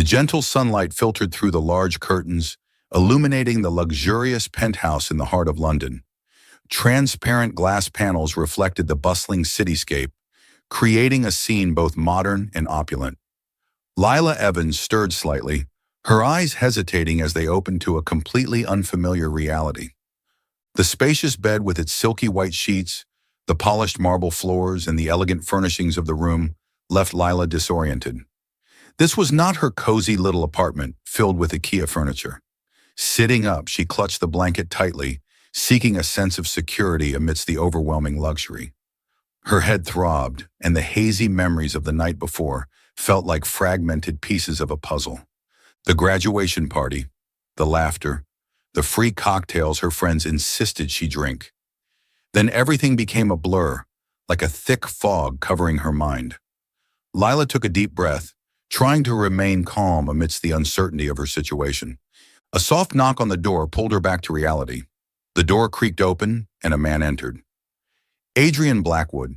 gentle sunlight filtered through the large curtains, illuminating the luxurious penthouse in the heart of London. Transparent glass panels reflected the bustling cityscape, creating a scene both modern and opulent. Lila Evans stirred slightly, her eyes hesitating as they opened to a completely unfamiliar reality. The spacious bed with its silky white sheets, the polished marble floors, and the elegant furnishings of the room left Lila disoriented. This was not her cozy little apartment filled with IKEA furniture. Sitting up, she clutched the blanket tightly, seeking a sense of security amidst the overwhelming luxury. Her head throbbed, and the hazy memories of the night before felt like fragmented pieces of a puzzle. The graduation party, the laughter, the free cocktails her friends insisted she drink. Then everything became a blur, like a thick fog covering her mind. Lila took a deep breath, trying to remain calm amidst the uncertainty of her situation. A soft knock on the door pulled her back to reality. The door creaked open, and a man entered. Adrian Blackwood,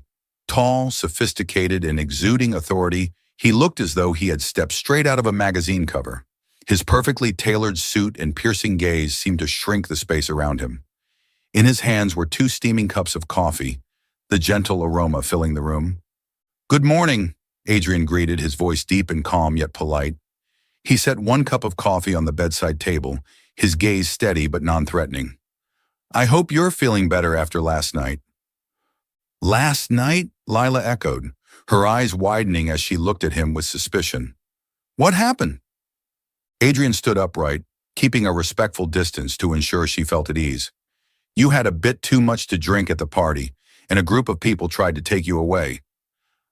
tall, sophisticated, and exuding authority, he looked as though he had stepped straight out of a magazine cover. His perfectly tailored suit and piercing gaze seemed to shrink the space around him. In his hands were 2 steaming cups of coffee, the gentle aroma filling the room. "Good morning," Adrian greeted, his voice deep and calm yet polite. He set 1 cup of coffee on the bedside table, his gaze steady but non-threatening. "I hope you're feeling better after last night." "Last night?" Lila echoed, her eyes widening as she looked at him with suspicion. "What happened?" Adrian stood upright, keeping a respectful distance to ensure she felt at ease. "You had a bit too much to drink at the party, and a group of people tried to take you away.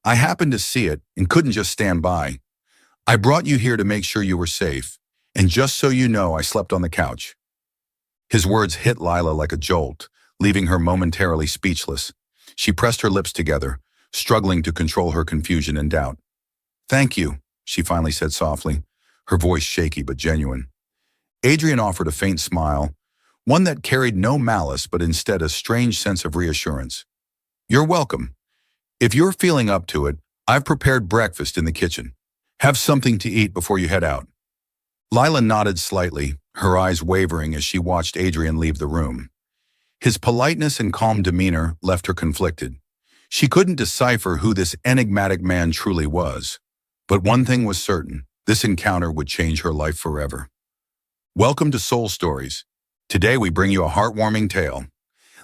I happened to see it and couldn't just stand by. I brought you here to make sure you were safe, and just so you know, I slept on the couch." His words hit Lila like a jolt, leaving her momentarily speechless. She pressed her lips together, struggling to control her confusion and doubt. "Thank you," she finally said softly, her voice shaky but genuine. Adrian offered a faint smile, one that carried no malice but instead a strange sense of reassurance. "You're welcome. If you're feeling up to it, I've prepared breakfast in the kitchen. Have something to eat before you head out." Lila nodded slightly, her eyes wavering as she watched Adrian leave the room. His politeness and calm demeanor left her conflicted. She couldn't decipher who this enigmatic man truly was. But one thing was certain, this encounter would change her life forever. Welcome to Soul Stories. Today we bring you a heartwarming tale.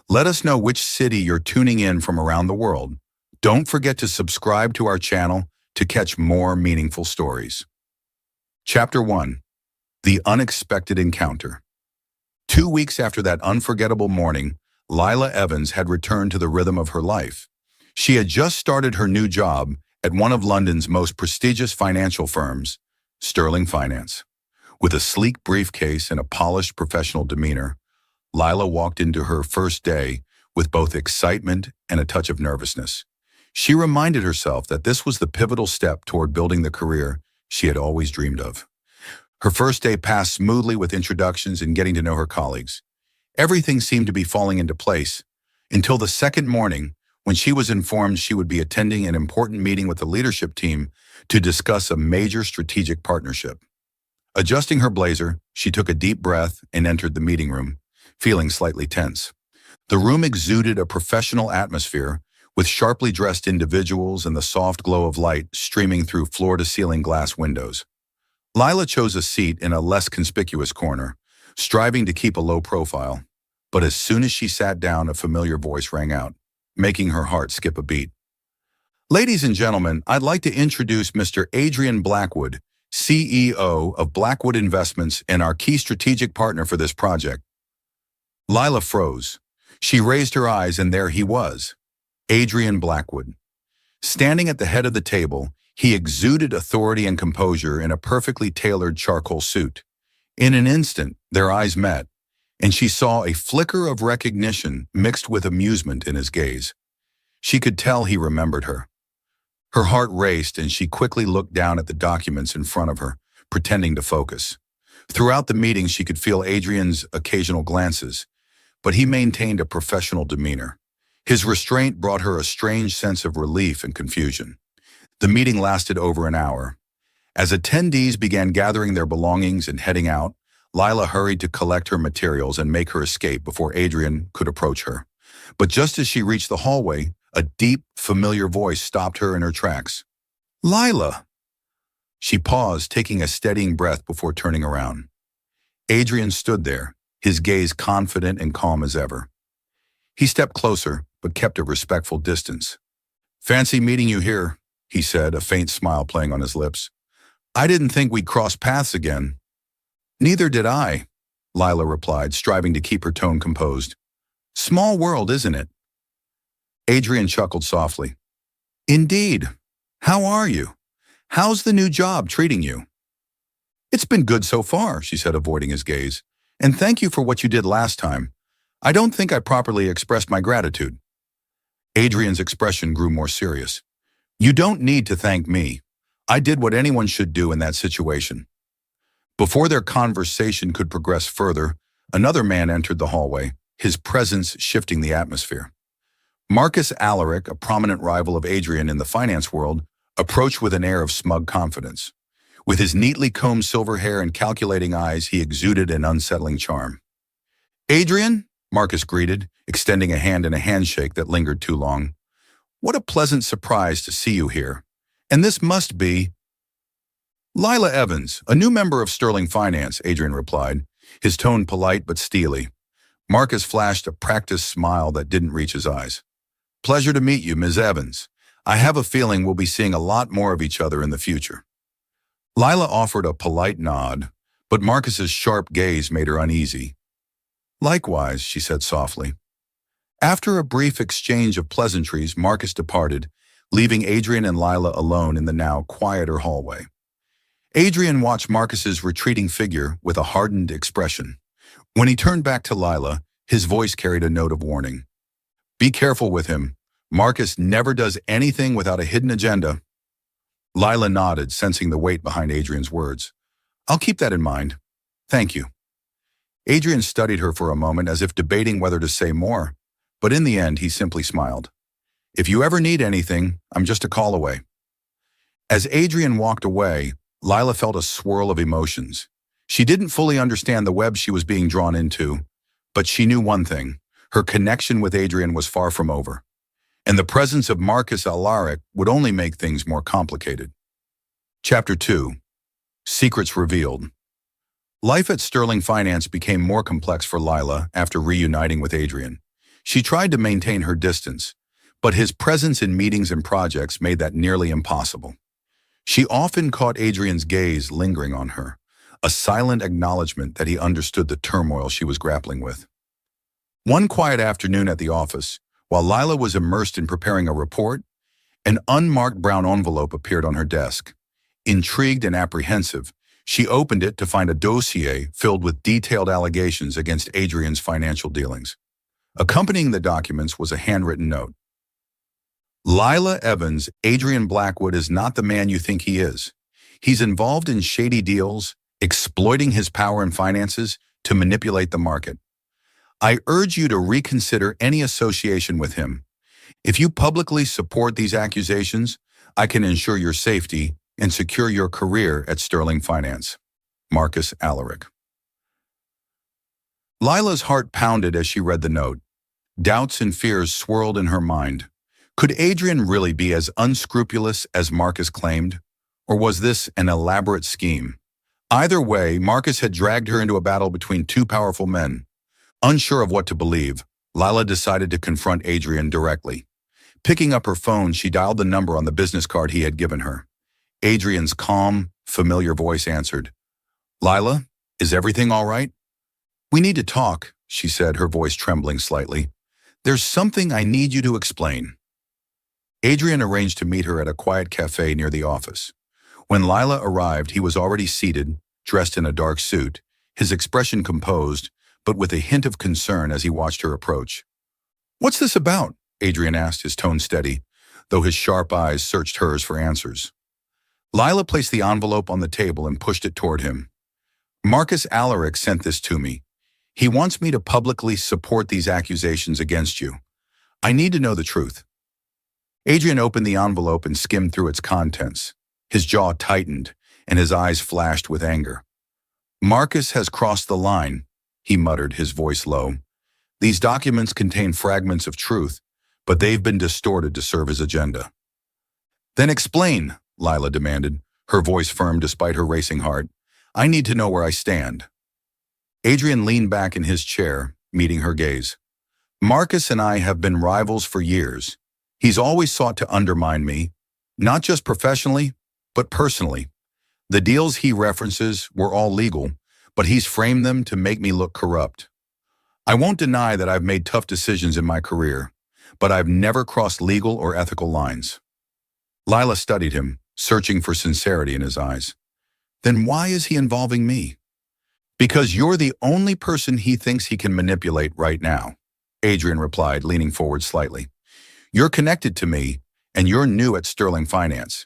Let us know which city you're tuning in from around the world. Don't forget to subscribe to our channel to catch more meaningful stories. Chapter 1. The Unexpected Encounter. 2 weeks after that unforgettable morning, Lila Evans had returned to the rhythm of her life. She had just started her new job at one of London's most prestigious financial firms, Sterling Finance. With a sleek briefcase and a polished professional demeanor, Lila walked into her first day with both excitement and a touch of nervousness. She reminded herself that this was the pivotal step toward building the career she had always dreamed of. Her first day passed smoothly with introductions and getting to know her colleagues. Everything seemed to be falling into place until the second morning when she was informed she would be attending an important meeting with the leadership team to discuss a major strategic partnership. Adjusting her blazer, she took a deep breath and entered the meeting room, feeling slightly tense. The room exuded a professional atmosphere with sharply dressed individuals and the soft glow of light streaming through floor-to-ceiling glass windows. Lila chose a seat in a less conspicuous corner, striving to keep a low profile. But as soon as she sat down, a familiar voice rang out, making her heart skip a beat. "Ladies and gentlemen, I'd like to introduce Mr. Adrian Blackwood, CEO of Blackwood Investments and our key strategic partner for this project." Lila froze. She raised her eyes, and there he was, Adrian Blackwood. Standing at the head of the table, he exuded authority and composure in a perfectly tailored charcoal suit. In an instant, their eyes met, and she saw a flicker of recognition mixed with amusement in his gaze. She could tell he remembered her. Her heart raced, and she quickly looked down at the documents in front of her, pretending to focus. Throughout the meeting, she could feel Adrian's occasional glances, but he maintained a professional demeanor. His restraint brought her a strange sense of relief and confusion. The meeting lasted over an hour. As attendees began gathering their belongings and heading out, Lila hurried to collect her materials and make her escape before Adrian could approach her. But just as she reached the hallway, a deep, familiar voice stopped her in her tracks. Lila! She paused, taking a steadying breath before turning around. Adrian stood there, his gaze confident and calm as ever. He stepped closer, but kept a respectful distance. Fancy meeting you here, he said, a faint smile playing on his lips. I didn't think we'd cross paths again. Neither did I, Lila replied, striving to keep her tone composed. Small world, isn't it? Adrian chuckled softly. Indeed. How are you? How's the new job treating you? It's been good so far, she said, avoiding his gaze. And thank you for what you did last time. I don't think I properly expressed my gratitude. Adrian's expression grew more serious. You don't need to thank me. I did what anyone should do in that situation. Before their conversation could progress further, another man entered the hallway, his presence shifting the atmosphere. Marcus Alaric, a prominent rival of Adrian in the finance world, approached with an air of smug confidence. With his neatly combed silver hair and calculating eyes, he exuded an unsettling charm. Adrian, Marcus greeted, extending a hand in a handshake that lingered too long. What a pleasant surprise to see you here. And this must be... Lila Evans, a new member of Sterling Finance, Adrian replied, his tone polite but steely. Marcus flashed a practiced smile that didn't reach his eyes. Pleasure to meet you, Ms. Evans. I have a feeling we'll be seeing a lot more of each other in the future. Lila offered a polite nod, but Marcus's sharp gaze made her uneasy. Likewise, she said softly. After a brief exchange of pleasantries, Marcus departed, leaving Adrian and Lila alone in the now quieter hallway. Adrian watched Marcus's retreating figure with a hardened expression. When he turned back to Lila, his voice carried a note of warning. Be careful with him. Marcus never does anything without a hidden agenda. Lila nodded, sensing the weight behind Adrian's words. I'll keep that in mind. Thank you. Adrian studied her for a moment as if debating whether to say more, but in the end he simply smiled. If you ever need anything, I'm just a call away. As Adrian walked away, Lila felt a swirl of emotions. She didn't fully understand the web she was being drawn into, but she knew one thing. Her connection with Adrian was far from over, and the presence of Marcus Alaric would only make things more complicated. Chapter 2. Secrets Revealed. Life at Sterling Finance became more complex for Lila after reuniting with Adrian. She tried to maintain her distance, but his presence in meetings and projects made that nearly impossible. She often caught Adrian's gaze lingering on her, a silent acknowledgement that he understood the turmoil she was grappling with. One quiet afternoon at the office, while Lila was immersed in preparing a report, an unmarked brown envelope appeared on her desk. Intrigued and apprehensive, she opened it to find a dossier filled with detailed allegations against Adrian's financial dealings. Accompanying the documents was a handwritten note. Lila Evans, Adrian Blackwood is not the man you think he is. He's involved in shady deals, exploiting his power and finances to manipulate the market. I urge you to reconsider any association with him. If you publicly support these accusations, I can ensure your safety and secure your career at Sterling Finance. Marcus Alaric. Lila's heart pounded as she read the note. Doubts and fears swirled in her mind. Could Adrian really be as unscrupulous as Marcus claimed? Or was this an elaborate scheme? Either way, Marcus had dragged her into a battle between two powerful men. Unsure of what to believe, Lila decided to confront Adrian directly. Picking up her phone, she dialed the number on the business card he had given her. Adrian's calm, familiar voice answered. Lila, is everything all right? We need to talk, she said, her voice trembling slightly. There's something I need you to explain. Adrian arranged to meet her at a quiet cafe near the office. When Lila arrived, he was already seated, dressed in a dark suit, his expression composed, but with a hint of concern as he watched her approach. What's this about? Adrian asked, his tone steady, though his sharp eyes searched hers for answers. Lila placed the envelope on the table and pushed it toward him. Marcus Alaric sent this to me. He wants me to publicly support these accusations against you. I need to know the truth. Adrian opened the envelope and skimmed through its contents. His jaw tightened, and his eyes flashed with anger. "Marcus has crossed the line," he muttered, his voice low. "These documents contain fragments of truth, but they've been distorted to serve his agenda." "Then explain," Lila demanded, her voice firm despite her racing heart. "I need to know where I stand." Adrian leaned back in his chair, meeting her gaze. "Marcus and I have been rivals for years. He's always sought to undermine me, not just professionally, but personally. The deals he references were all legal, but he's framed them to make me look corrupt. I won't deny that I've made tough decisions in my career, but I've never crossed legal or ethical lines." Lila studied him, searching for sincerity in his eyes. "Then why is he involving me?" "Because you're the only person he thinks he can manipulate right now," Adrian replied, leaning forward slightly. "You're connected to me, and you're new at Sterling Finance.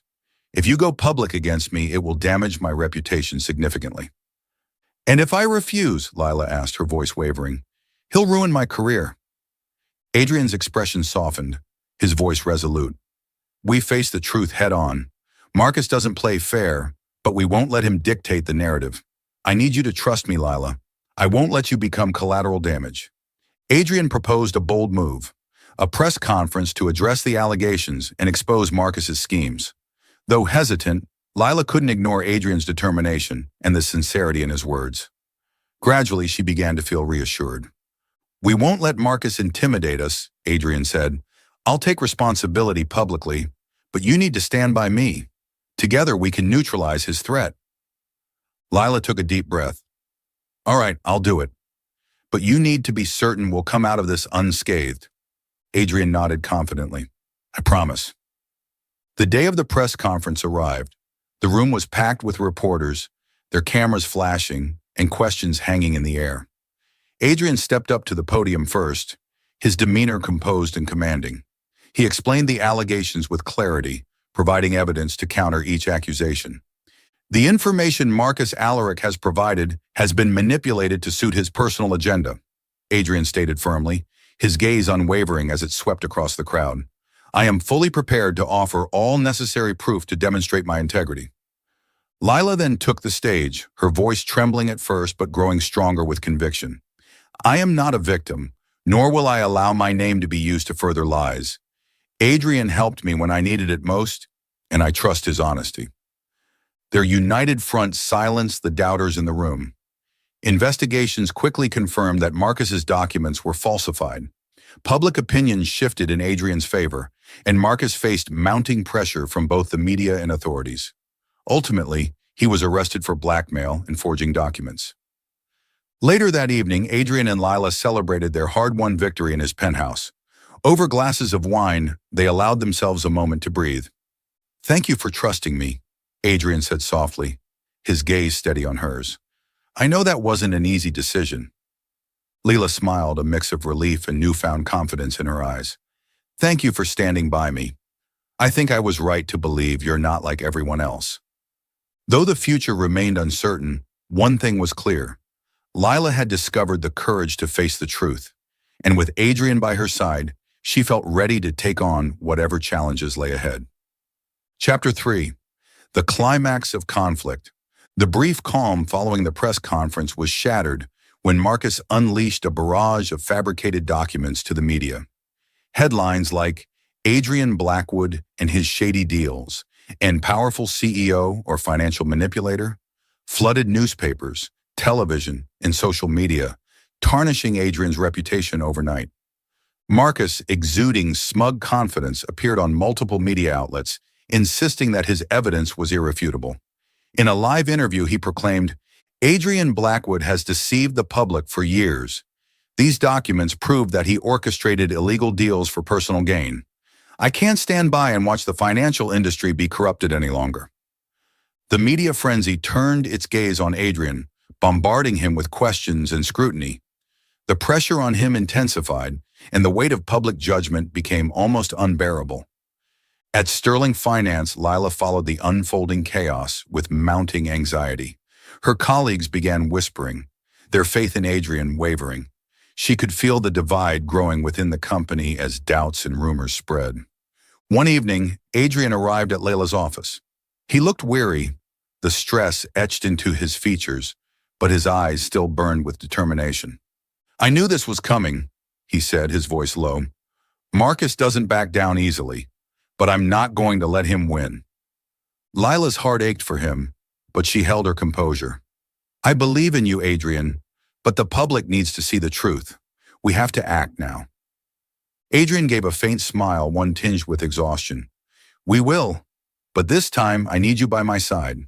If you go public against me, it will damage my reputation significantly." "And if I refuse," Lila asked, her voice wavering, "he'll ruin my career." Adrian's expression softened, his voice resolute. "We face the truth head on. Marcus doesn't play fair, but we won't let him dictate the narrative. I need you to trust me, Lila. I won't let you become collateral damage." Adrian proposed a bold move, a press conference to address the allegations and expose Marcus's schemes. Though hesitant, Lila couldn't ignore Adrian's determination and the sincerity in his words. Gradually, she began to feel reassured. "We won't let Marcus intimidate us," Adrian said. "I'll take responsibility publicly, but you need to stand by me. Together, we can neutralize his threat." Lila took a deep breath. "All right, I'll do it. But you need to be certain we'll come out of this unscathed." Adrian nodded confidently. "I promise." The day of the press conference arrived. The room was packed with reporters, their cameras flashing and questions hanging in the air. Adrian stepped up to the podium first, his demeanor composed and commanding. He explained the allegations with clarity, providing evidence to counter each accusation. "The information Marcus Alaric has provided has been manipulated to suit his personal agenda," Adrian stated firmly, his gaze unwavering as it swept across the crowd. "I am fully prepared to offer all necessary proof to demonstrate my integrity." Lila then took the stage, her voice trembling at first but growing stronger with conviction. "I am not a victim, nor will I allow my name to be used to further lies. Adrian helped me when I needed it most, and I trust his honesty." Their united front silenced the doubters in the room. Investigations quickly confirmed that Marcus's documents were falsified. Public opinion shifted in Adrian's favor, and Marcus faced mounting pressure from both the media and authorities. Ultimately, he was arrested for blackmail and forging documents. Later that evening, Adrian and Lila celebrated their hard-won victory in his penthouse. Over glasses of wine, they allowed themselves a moment to breathe. "Thank you for trusting me," Adrian said softly, his gaze steady on hers. "I know that wasn't an easy decision." Lila smiled, a mix of relief and newfound confidence in her eyes. "Thank you for standing by me. I think I was right to believe you're not like everyone else." Though the future remained uncertain, one thing was clear. Lila had discovered the courage to face the truth, and with Adrian by her side, she felt ready to take on whatever challenges lay ahead. Chapter 3. The climax of conflict. The brief calm following the press conference was shattered when Marcus unleashed a barrage of fabricated documents to the media. Headlines like "Adrian Blackwood and his shady deals" and "Powerful CEO or financial manipulator" flooded newspapers, television, and social media, tarnishing Adrian's reputation overnight. Marcus, exuding smug confidence, appeared on multiple media outlets, insisting that his evidence was irrefutable. In a live interview, he proclaimed, "Adrian Blackwood has deceived the public for years. These documents prove that he orchestrated illegal deals for personal gain. I can't stand by and watch the financial industry be corrupted any longer." The media frenzy turned its gaze on Adrian, bombarding him with questions and scrutiny. The pressure on him intensified, and the weight of public judgment became almost unbearable. At Sterling Finance, Lila followed the unfolding chaos with mounting anxiety. Her colleagues began whispering, their faith in Adrian wavering. She could feel the divide growing within the company as doubts and rumors spread. One evening, Adrian arrived at Lila's office. He looked weary, the stress etched into his features, but his eyes still burned with determination. "I knew this was coming," he said, his voice low. "Marcus doesn't back down easily, but I'm not going to let him win." Lila's heart ached for him, but she held her composure. "I believe in you, Adrian, but the public needs to see the truth. We have to act now." Adrian gave a faint smile, one tinged with exhaustion. "We will, but this time I need you by my side."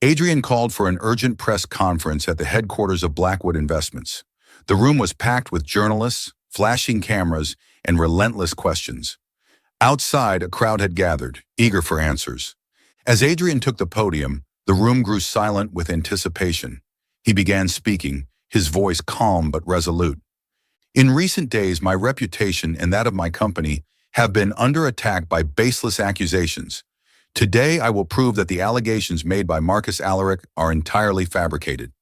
Adrian called for an urgent press conference at the headquarters of Blackwood Investments. The room was packed with journalists, flashing cameras, and relentless questions. Outside, a crowd had gathered, eager for answers. As Adrian took the podium, the room grew silent with anticipation. He began speaking, his voice calm but resolute. "In recent days, my reputation and that of my company have been under attack by baseless accusations. Today, I will prove that the allegations made by Marcus Alaric are entirely fabricated."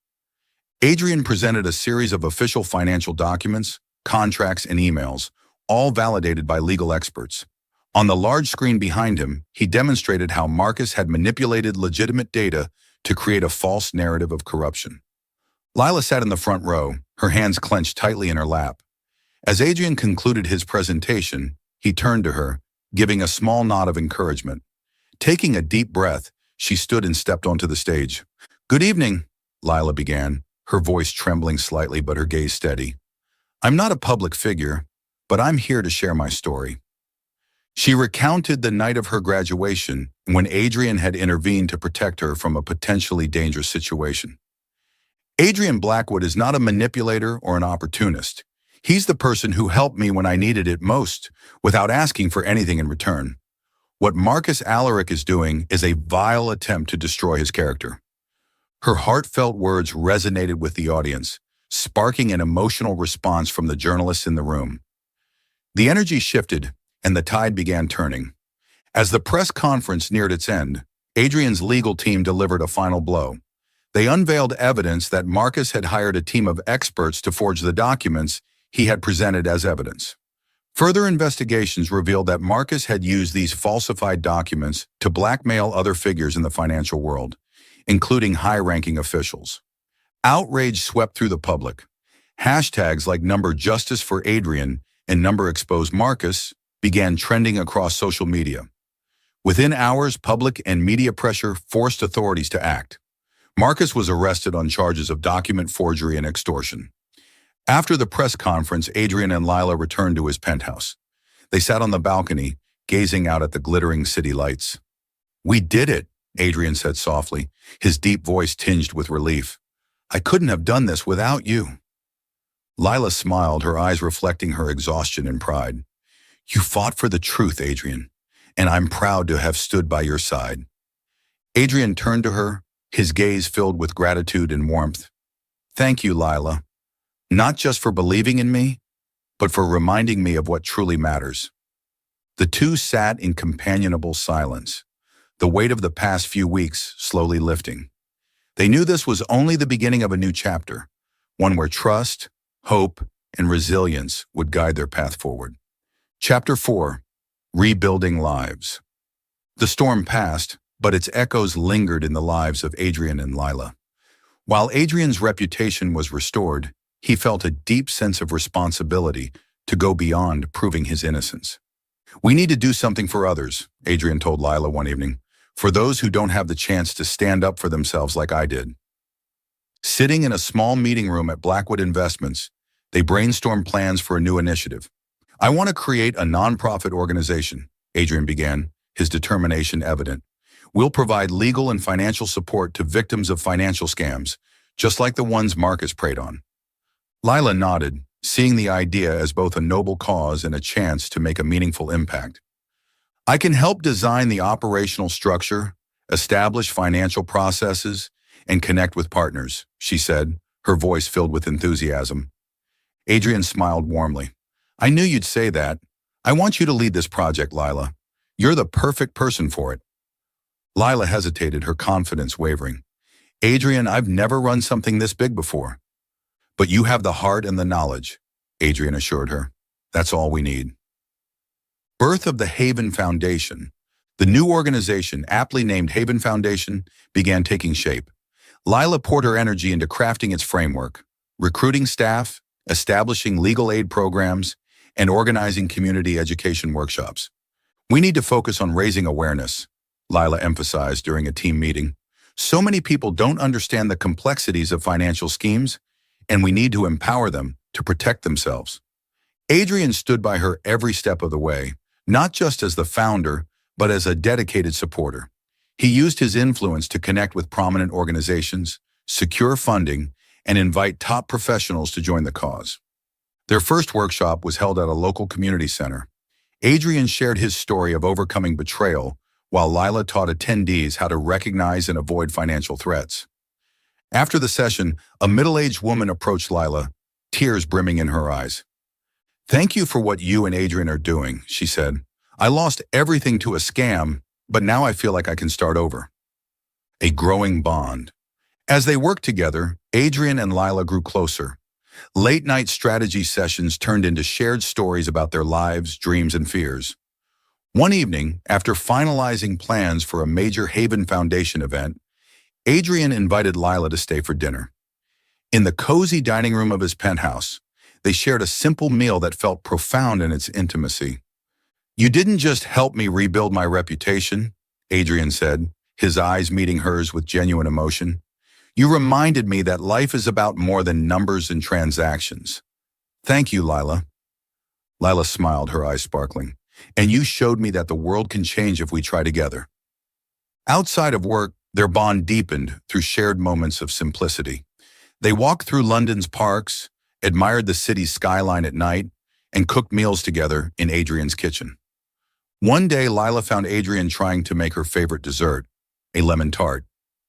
Adrian presented a series of official financial documents, contracts, and emails, all validated by legal experts. On the large screen behind him, he demonstrated how Marcus had manipulated legitimate data to create a false narrative of corruption. Lila sat in the front row, her hands clenched tightly in her lap. As Adrian concluded his presentation, he turned to her, giving a small nod of encouragement. Taking a deep breath, she stood and stepped onto the stage. "Good evening," Lila began, her voice trembling slightly but her gaze steady. "I'm not a public figure, but I'm here to share my story." She recounted the night of her graduation when Adrian had intervened to protect her from a potentially dangerous situation. "Adrian Blackwood is not a manipulator or an opportunist. He's the person who helped me when I needed it most, without asking for anything in return. What Marcus Alaric is doing is a vile attempt to destroy his character." Her heartfelt words resonated with the audience, sparking an emotional response from the journalists in the room. The energy shifted, and the tide began turning. As the press conference neared its end, Adrian's legal team delivered a final blow. They unveiled evidence that Marcus had hired a team of experts to forge the documents he had presented as evidence. Further investigations revealed that Marcus had used these falsified documents to blackmail other figures in the financial world, including high-ranking officials. Outrage swept through the public. Hashtags like #Justice for Adrian and #Expose Marcus began trending across social media. Within hours, public and media pressure forced authorities to act. Marcus was arrested on charges of document forgery and extortion. After the press conference, Adrian and Lila returned to his penthouse. They sat on the balcony, gazing out at the glittering city lights. "We did it," Adrian said softly, his deep voice tinged with relief. "I couldn't have done this without you." Lila smiled, her eyes reflecting her exhaustion and pride. "You fought for the truth, Adrian, and I'm proud to have stood by your side." Adrian turned to her, his gaze filled with gratitude and warmth. "Thank you, Lila. Not just for believing in me, but for reminding me of what truly matters." The two sat in companionable silence, the weight of the past few weeks slowly lifting. They knew this was only the beginning of a new chapter, one where trust, hope, and resilience would guide their path forward. Chapter 4. Rebuilding Lives. The storm passed, but its echoes lingered in the lives of Adrian and Lila. While Adrian's reputation was restored, he felt a deep sense of responsibility to go beyond proving his innocence. "We need to do something for others," Adrian told Lila one evening, "for those who don't have the chance to stand up for themselves like I did." Sitting in a small meeting room at Blackwood Investments, they brainstormed plans for a new initiative. "I want to create a nonprofit organization," Adrian began, his determination evident. "We'll provide legal and financial support to victims of financial scams, just like the ones Marcus preyed on." Lila nodded, seeing the idea as both a noble cause and a chance to make a meaningful impact. "I can help design the operational structure, establish financial processes, and connect with partners," she said, her voice filled with enthusiasm. Adrian smiled warmly. "I knew you'd say that. I want you to lead this project, Lila. You're the perfect person for it." Lila hesitated, her confidence wavering. "Adrian, I've never run something this big before." "But you have the heart and the knowledge," Adrian assured her. "That's all we need." Birth of the Haven Foundation. The new organization, aptly named Haven Foundation, began taking shape. Lila poured her energy into crafting its framework, recruiting staff, establishing legal aid programs, and organizing community education workshops. "We need to focus on raising awareness," Lila emphasized during a team meeting. "So many people don't understand the complexities of financial schemes, and we need to empower them to protect themselves." Adrian stood by her every step of the way, not just as the founder, but as a dedicated supporter. He used his influence to connect with prominent organizations, secure funding, and invite top professionals to join the cause. Their first workshop was held at a local community center. Adrian shared his story of overcoming betrayal, while Lila taught attendees how to recognize and avoid financial threats. After the session, a middle-aged woman approached Lila, tears brimming in her eyes. "Thank you for what you and Adrian are doing," she said. "I lost everything to a scam, but now I feel like I can start over." A growing bond. As they worked together, Adrian and Lila grew closer. Late-night strategy sessions turned into shared stories about their lives, dreams, and fears. One evening, after finalizing plans for a major Haven Foundation event, Adrian invited Lila to stay for dinner. In the cozy dining room of his penthouse, they shared a simple meal that felt profound in its intimacy. "You didn't just help me rebuild my reputation," Adrian said, his eyes meeting hers with genuine emotion. "You reminded me that life is about more than numbers and transactions." "Thank you, Lila." Lila smiled, her eyes sparkling. "And you showed me that the world can change if we try together." Outside of work, their bond deepened through shared moments of simplicity. They walked through London's parks, admired the city's skyline at night, and cooked meals together in Adrian's kitchen. One day, Lila found Adrian trying to make her favorite dessert, a lemon tart.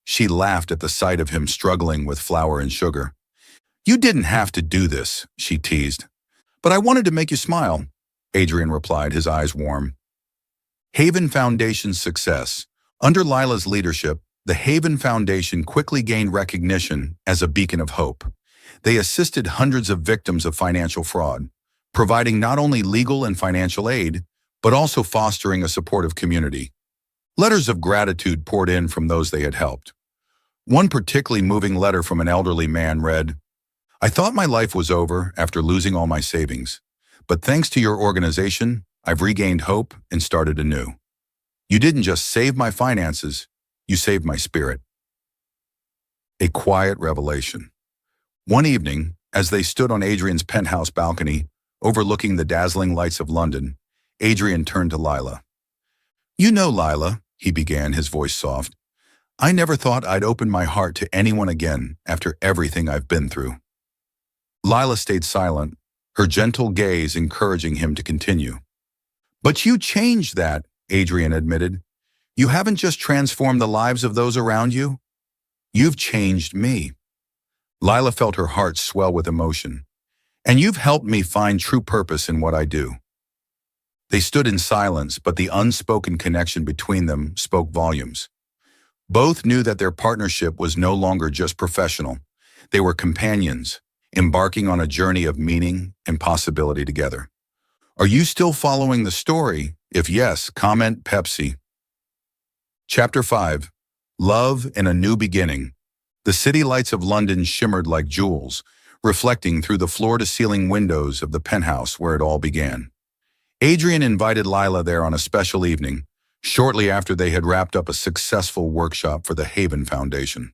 She laughed at the sight of him struggling with flour and sugar. "You didn't have to do this," she teased. "But I wanted to make you smile," Adrian replied, his eyes warm. Haven Foundation's success. Under Lila's leadership, the Haven Foundation quickly gained recognition as a beacon of hope. They assisted hundreds of victims of financial fraud, providing not only legal and financial aid, but also fostering a supportive community. Letters of gratitude poured in from those they had helped. One particularly moving letter from an elderly man read, "I thought my life was over after losing all my savings, but thanks to your organization, I've regained hope and started anew. You didn't just save my finances, you saved my spirit." A quiet revelation. One evening, as they stood on Adrian's penthouse balcony, overlooking the dazzling lights of London, Adrian turned to Lila. "You know, Lila," he began, his voice soft, "I never thought I'd open my heart to anyone again after everything I've been through." Lila stayed silent, her gentle gaze encouraging him to continue. "But you changed that," Adrian admitted. "You haven't just transformed the lives of those around you. You've changed me." Lila felt her heart swell with emotion. "And you've helped me find true purpose in what I do." They stood in silence, but the unspoken connection between them spoke volumes. Both knew that their partnership was no longer just professional. They were companions, embarking on a journey of meaning and possibility together. Are you still following the story? If yes, comment Pepsi. Chapter 5. Love and a New Beginning. The city lights of London shimmered like jewels, reflecting through the floor-to-ceiling windows of the penthouse where it all began. Adrian invited Lila there on a special evening, shortly after they had wrapped up a successful workshop for the Haven Foundation.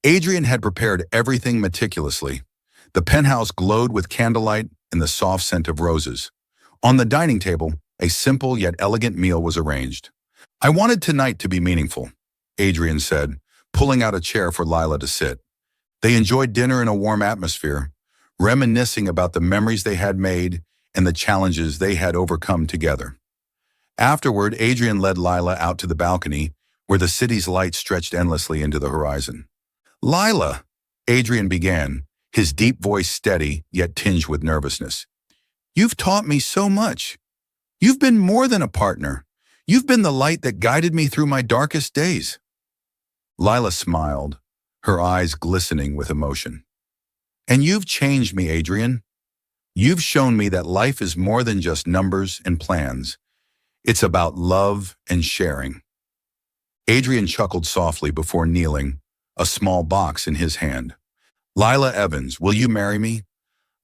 Adrian had prepared everything meticulously. The penthouse glowed with candlelight and the soft scent of roses. On the dining table, a simple yet elegant meal was arranged. "I wanted tonight to be meaningful," Adrian said, pulling out a chair for Lila to sit. They enjoyed dinner in a warm atmosphere, reminiscing about the memories they had made and the challenges they had overcome together. Afterward, Adrian led Lila out to the balcony, where the city's light stretched endlessly into the horizon. "Lila," Adrian began, his deep voice steady yet tinged with nervousness. "You've taught me so much. You've been more than a partner. You've been the light that guided me through my darkest days." Lila smiled, her eyes glistening with emotion. "And you've changed me, Adrian. You've shown me that life is more than just numbers and plans. It's about love and sharing. Adrian chuckled softly before kneeling, a small box in his hand. Lila Evans, will you marry me?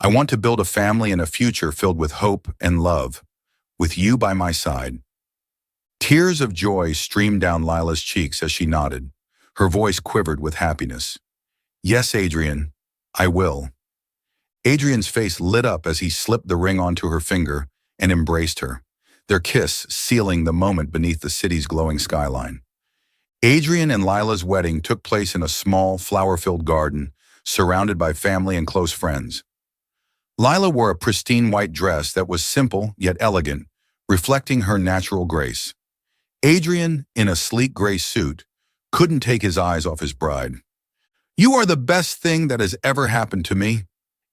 I want to build a family and a future filled with hope and love, with you by my side. Tears of joy streamed down Lila's cheeks as she nodded. Her voice quivered with happiness. Yes, Adrian, I will. Adrian's face lit up as he slipped the ring onto her finger and embraced her, their kiss sealing the moment beneath the city's glowing skyline. Adrian and Lila's wedding took place in a small, flower-filled garden, surrounded by family and close friends. Lila wore a pristine white dress that was simple yet elegant, reflecting her natural grace. Adrian, in a sleek gray suit, couldn't take his eyes off his bride. You are the best thing that has ever happened to me,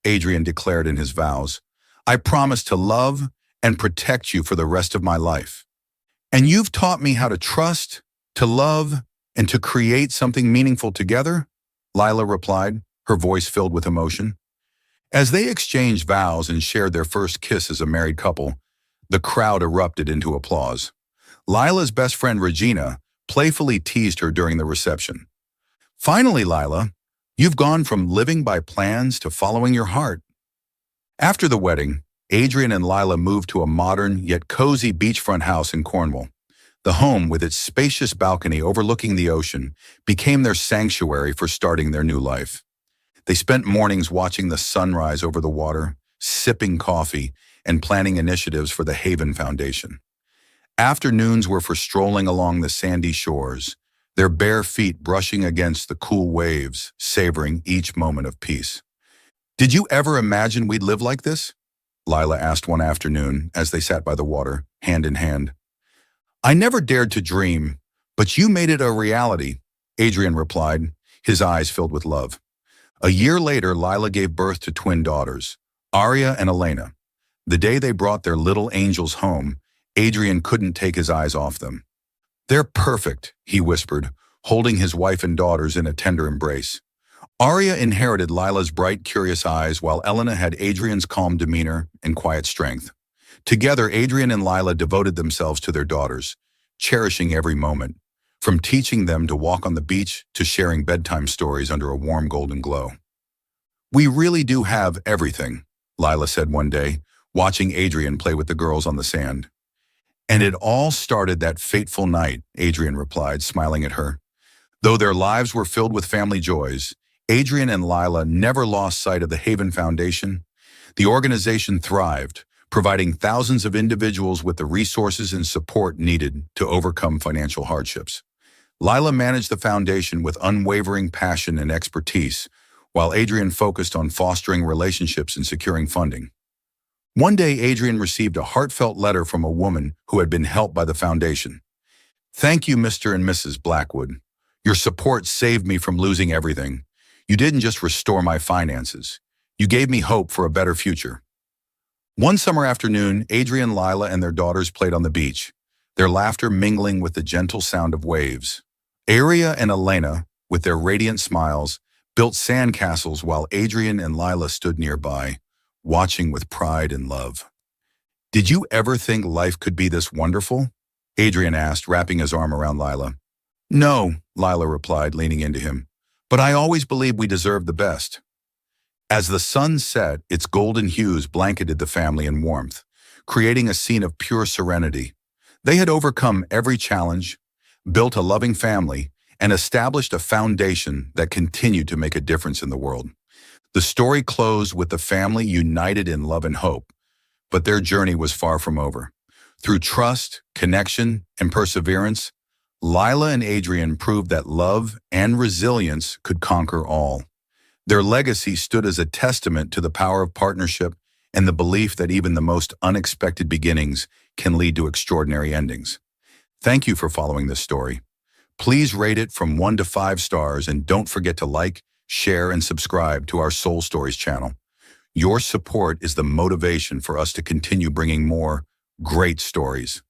Adrian declared in his vows. I promise to love and protect you for the rest of my life. And you've taught me how to trust, to love, and to create something meaningful together, Lila replied, her voice filled with emotion. As they exchanged vows and shared their first kiss as a married couple, the crowd erupted into applause. Lila's best friend Regina playfully teased her during the reception. Finally, Lila, you've gone from living by plans to following your heart. After the wedding, Adrian and Lila moved to a modern yet cozy beachfront house in Cornwall. The home, with its spacious balcony overlooking the ocean, became their sanctuary for starting their new life. They spent mornings watching the sunrise over the water, sipping coffee, and planning initiatives for the Haven Foundation. Afternoons were for strolling along the sandy shores, their bare feet brushing against the cool waves, savoring each moment of peace. Did you ever imagine we'd live like this? Lila asked one afternoon as they sat by the water, hand in hand. I never dared to dream, but you made it a reality, Adrian replied, his eyes filled with love. A year later, Lila gave birth to twin daughters, Aria and Elena. The day they brought their little angels home, Adrian couldn't take his eyes off them. They're perfect, he whispered, holding his wife and daughters in a tender embrace. Aria inherited Lila's bright, curious eyes, while Elena had Adrian's calm demeanor and quiet strength. Together, Adrian and Lila devoted themselves to their daughters, cherishing every moment, from teaching them to walk on the beach to sharing bedtime stories under a warm golden glow. We really do have everything, Lila said one day, watching Adrian play with the girls on the sand. And it all started that fateful night, Adrian replied, smiling at her. Though their lives were filled with family joys, Adrian and Lila never lost sight of the Haven Foundation. The organization thrived, providing thousands of individuals with the resources and support needed to overcome financial hardships. Lila managed the foundation with unwavering passion and expertise, while Adrian focused on fostering relationships and securing funding. One day, Adrian received a heartfelt letter from a woman who had been helped by the foundation. Thank you, Mr. and Mrs. Blackwood. Your support saved me from losing everything. You didn't just restore my finances. You gave me hope for a better future. One summer afternoon, Adrian, Lila, and their daughters played on the beach, their laughter mingling with the gentle sound of waves. Aria and Elena, with their radiant smiles, built sandcastles while Adrian and Lila stood nearby, watching with pride and love. Did you ever think life could be this wonderful? Adrian asked, wrapping his arm around Lila. No, Lila replied, leaning into him, but I always believed we deserved the best. As the sun set, its golden hues blanketed the family in warmth, creating a scene of pure serenity. They had overcome every challenge, built a loving family, and established a foundation that continued to make a difference in the world. The story closed with the family united in love and hope, but their journey was far from over. Through trust, connection, and perseverance, Lila and Adrian proved that love and resilience could conquer all. Their legacy stood as a testament to the power of partnership and the belief that even the most unexpected beginnings can lead to extraordinary endings. Thank you for following this story. Please rate it from 1 to 5 stars and don't forget to like, share, and subscribe to our Soul Stories channel. Your support is the motivation for us to continue bringing more great stories.